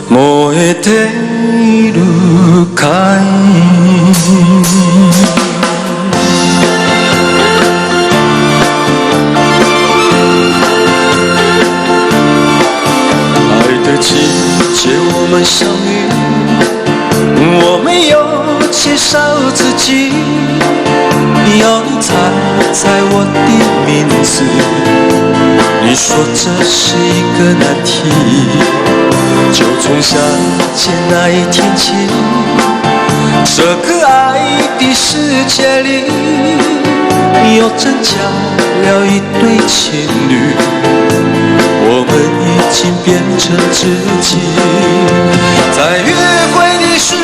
燃えているかい爱的季节我们相遇，我没有介绍自己，要你猜猜我的名字，你说这是一个难题，就从相见那一天起，这个爱的世界里又增加了一对情侣，我们已经变成知己。在约会的时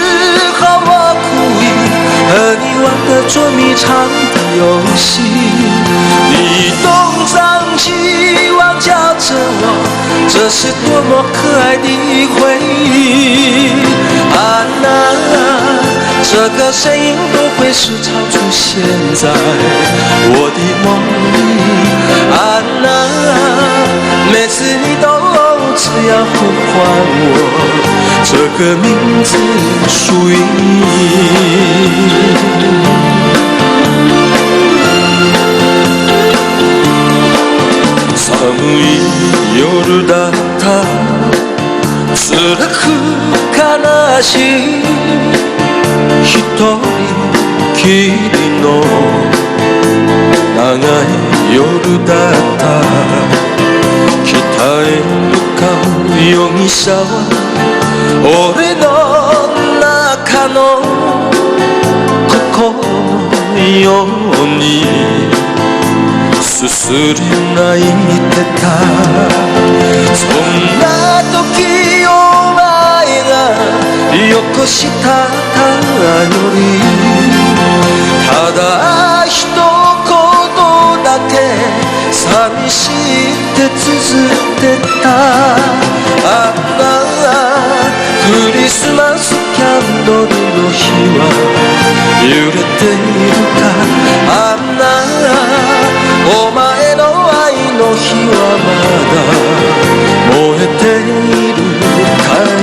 候我故意和你玩个捉迷藏的游戏，你东张西望叫着我，这是多么可爱的回忆。啊那这个声音都会时常出现在我的梦里。啊那每次你都只要呼唤我，这个名字属于你。寒い夜だった辛く悲しい一人きりの長い夜だった北へ向かう容疑者は俺の中の心のようにすすり泣いてた。そんな時お前がよこした頼りただ一言だけ寂しいって綴ってた。ああクリスマスキャンドルの火は揺れているか。あんなお前の愛の火はまだ燃えているかい。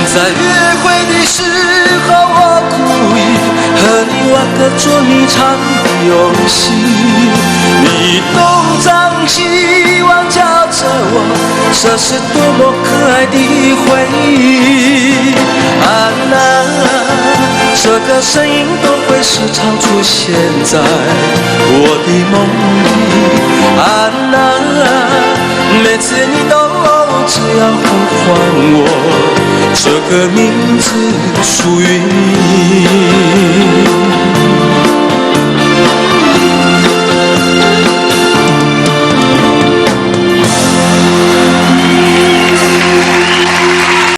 在约会的时候我故意和你玩个捉迷藏的游戏，你东张西望叫着我，这是多么可爱的回忆。啊那这个声音都会时常出现在我的梦里。啊那每次你都只要呼唤我，这个名字属于你。